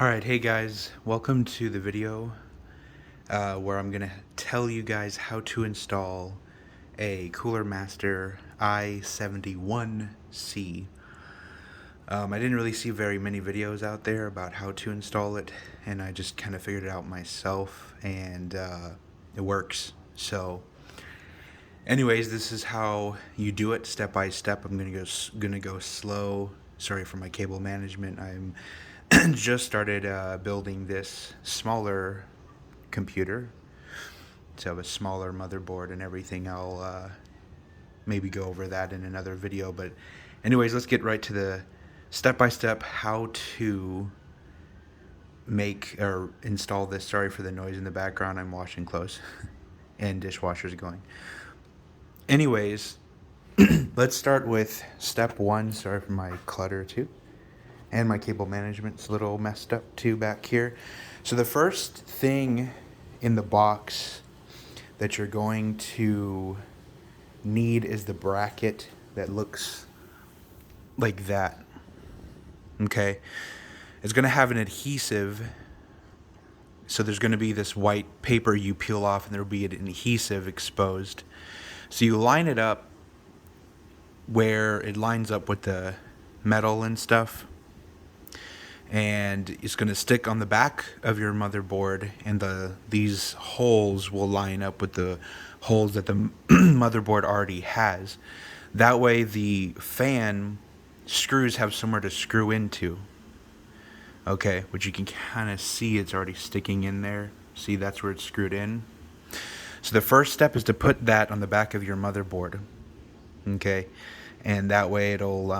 Alright, hey guys, welcome to the video where I'm going to tell you guys how to install a Cooler Master i71c. I didn't really see very many videos out there about how to install it, and I just kind of figured it out myself, and it works. So anyways, this is how you do it step by step. I'm gonna go slow. Sorry for my cable management. I'm just started building this smaller computer, to have a smaller motherboard and everything. I'll maybe go over that in another video, but anyways, let's get right to the step-by-step how to make or install this. Sorry for the noise in the background. I'm washing clothes and dishwasher's going. Anyways, let's start with step one. Sorry for my clutter too, and my cable management's a little messed up too back here. So the first thing in the box that you're going to need is the bracket that looks like that. Okay, it's going to have an adhesive, so there's going to be this white paper you peel off and there'll be an adhesive exposed. So you line it up where it lines up with the metal and stuff, and it's going to stick on the back of your motherboard, and these holes will line up with the holes that the motherboard already has. That way the fan screws have somewhere to screw into. Okay, which you can kind of see it's already sticking in there. See, that's where it's screwed in. So the first step is to put that on the back of your motherboard. Okay, and that way it'll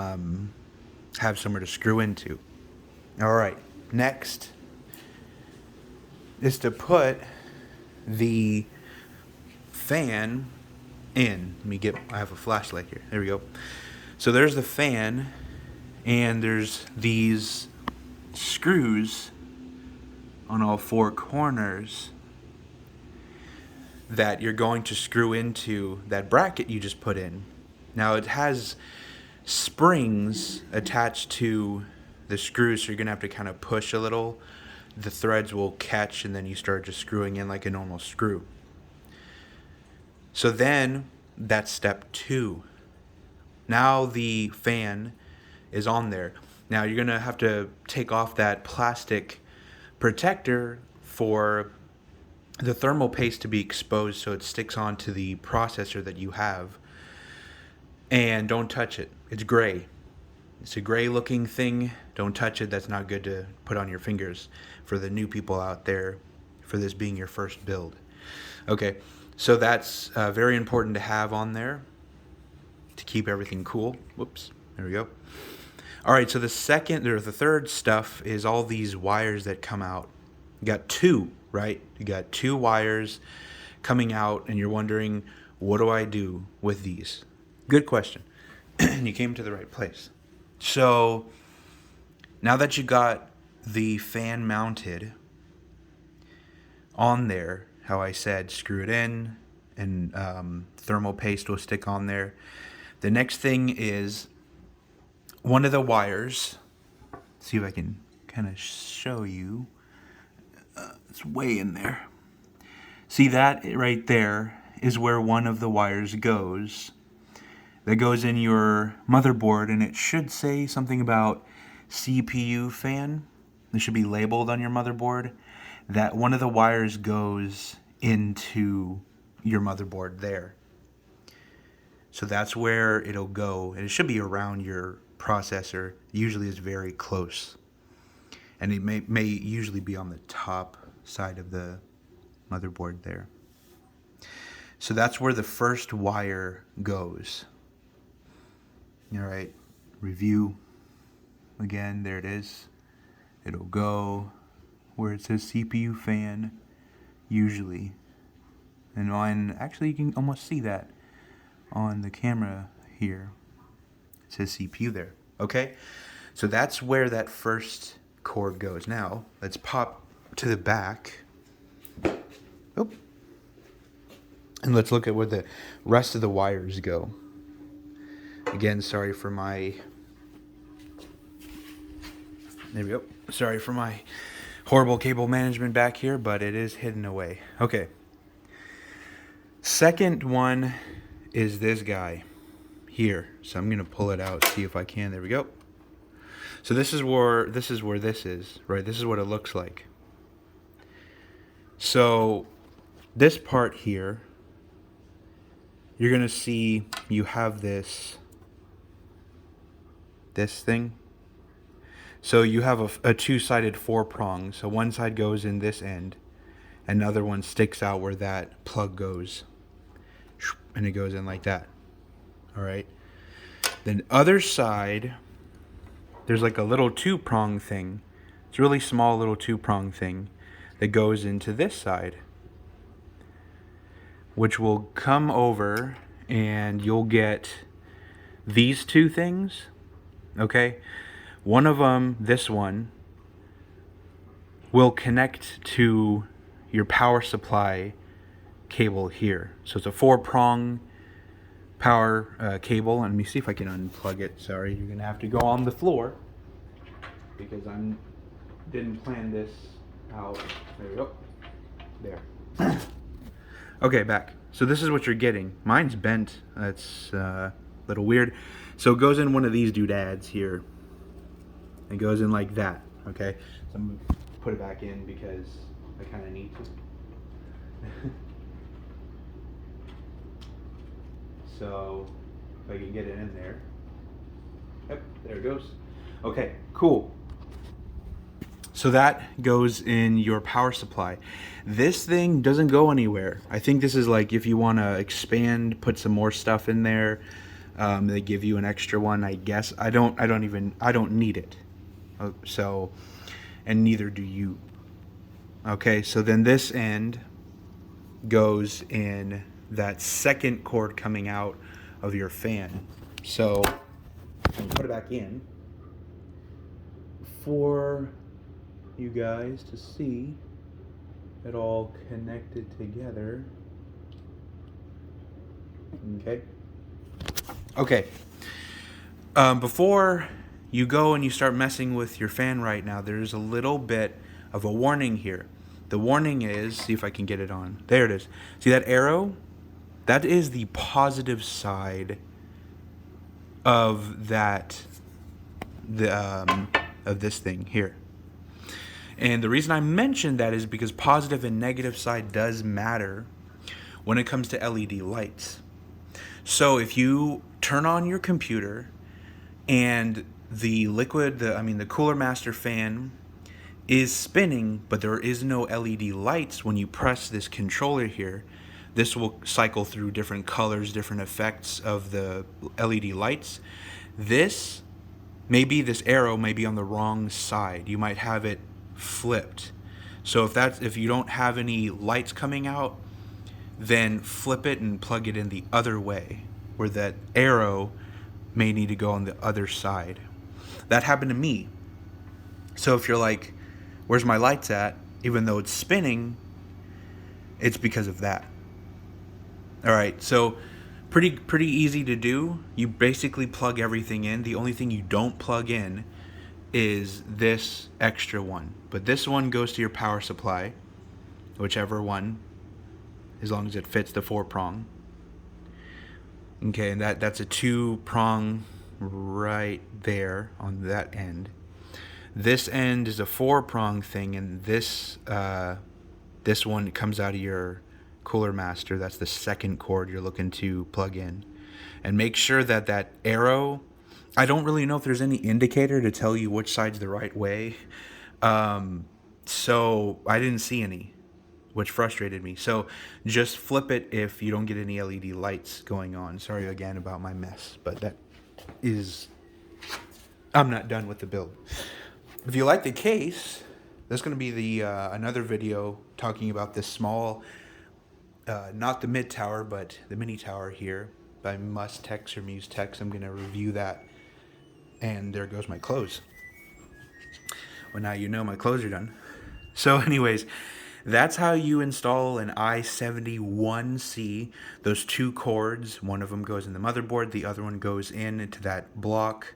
have somewhere to screw into. Alright, next is to put the fan in. I have a flashlight here. There we go. So there's the fan, and there's these screws on all four corners that you're going to screw into that bracket you just put in. Now it has springs attached to the screws, so you're gonna have to kind of push a little. The threads will catch, and then you start just screwing in like a normal screw. So then that's step two. Now the fan is on there. Now you're gonna have to take off that plastic protector for the thermal paste to be exposed, so it sticks onto the processor that you have. And don't touch it. It's gray. It's a gray looking thing. Don't touch it. That's not good to put on your fingers for the new people out there, for this being your first build. Okay, so that's very important to have on there to keep everything cool. Whoops, there we go. All right, so the third stuff is all these wires that come out. You got two, right? You got two wires coming out, and you're wondering, what do I do with these? Good question. You came to the right place. So now that you got the fan mounted on there, how I said, screw it in, and thermal paste will stick on there. The next thing is one of the wires. See if I can kind of show you. It's way in there. See, that right there is where one of the wires goes. That goes in your motherboard, and it should say something about CPU fan. It should be labeled on your motherboard. That one of the wires goes into your motherboard there. So that's where it'll go, and it should be around your processor. Usually it's very close, and it may usually be on the top side of the motherboard there. So that's where the first wire goes. All right, review again. There it is. It'll go where it says CPU fan, usually. And on, actually you can almost see that on the camera here. It says CPU there. Okay, so that's where that first cord goes. Now let's pop to the back. Oh. And let's look at where the rest of the wires go. Again, sorry for my There we go. Sorry for my horrible cable management back here, but it is hidden away. Okay. Second one is this guy here. So I'm gonna pull it out, see if I can. There we go. So this is where this is, right? This is what it looks like. So this part here, you're gonna see you have this thing. So you have a two-sided four prong. So one side goes in this end, another one sticks out where that plug goes, and it goes in like that. All right. Then other side, there's like a little two-prong thing. It's a really small little two-prong thing that goes into this side, which will come over, and you'll get these two things. Okay. One of them, this one, will connect to your power supply cable here. So it's a four-prong power cable. And let me see if I can unplug it. Sorry, you're gonna have to go on the floor because I didn't plan this out. There we go. There. Okay, back. So this is what you're getting. Mine's bent. That's a little weird. So it goes in one of these doodads here. It goes in like that, okay? So I'm gonna put it back in because I kind of need to. So if I can get it in there. Yep, there it goes. Okay, cool. So that goes in your power supply. This thing doesn't go anywhere. I think this is like if you want to expand, put some more stuff in there. They give you an extra one, I guess. I don't need it. So, and neither do you. Okay, so then this end goes in that second cord coming out of your fan. So, I'm put it back in for you guys to see it all connected together. Okay. Before you go and you start messing with your fan right now, there's a little bit of a warning here. The warning is, see if I can get it on. There it is. See that arrow? That is the positive side of of this thing here. And the reason I mentioned that is because positive and negative side does matter when it comes to LED lights. So if you turn on your computer and the Cooler Master fan is spinning, but there is no LED lights, when you press this controller here, this will cycle through different colors, different effects of the LED lights. This arrow may be on the wrong side. You might have it flipped. So if you don't have any lights coming out, then flip it and plug it in the other way, where that arrow may need to go on the other side. That happened to me. So if you're like, where's my lights at? Even though it's spinning, it's because of that. All right, so pretty easy to do. You basically plug everything in. The only thing you don't plug in is this extra one. But this one goes to your power supply, whichever one, as long as it fits the four prong. Okay, and that's a two prong right there on that end. This end is a four prong thing, and this one comes out of your Cooler Master. That's the second cord you're looking to plug in. And make sure that arrow, I don't really know if there's any indicator to tell you which side's the right way. So I didn't see any, which frustrated me. So just flip it if you don't get any LED lights going on. Sorry again about my mess, but I'm not done with the build. If you like the case, there's going to be the another video talking about this small, not the mid tower, but the mini tower here by Mustex or Mustex. I'm going to review that. And there goes my clothes. Well, now you know my clothes are done. So anyways, that's how you install an i71c. Those two cords, one of them goes in the motherboard, the other one goes into that block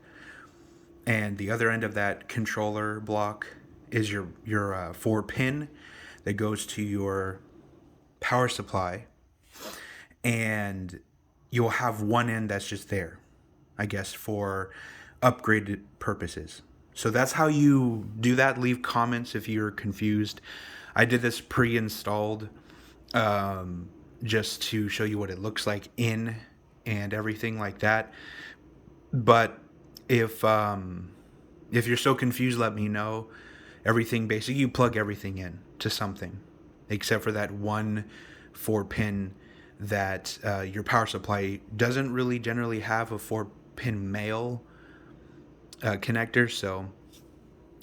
and the other end of that controller block is your 4-pin that goes to your power supply, and you'll have one end that's just there, I guess, for upgraded purposes. So that's how you do that. Leave comments if you're confused. I did this pre-installed just to show you what it looks like in and everything like that. But if you're so confused, let me know. Everything, basically, you plug everything in to something, except for that one 4-pin that your power supply doesn't really generally have a 4-pin male connector. So,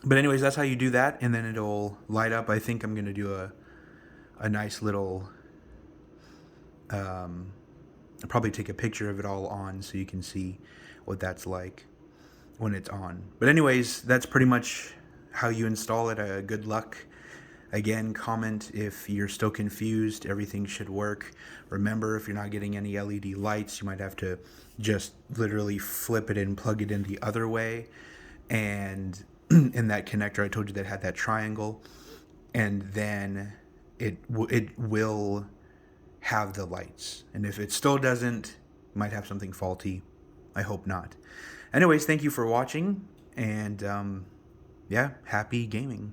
but anyways, that's how you do that, and then it'll light up. I think I'm gonna do a nice little. I'll probably take a picture of it all on so you can see what that's like when it's on. But anyways, that's pretty much how you install it. Good luck. Again, comment if you're still confused. Everything should work. Remember, if you're not getting any LED lights, you might have to just literally flip it and plug it in the other way. And in that connector I told you that had that triangle, and then it will have the lights. And if it still doesn't, you might have something faulty. I hope not. Anyways, thank you for watching, and yeah, happy gaming.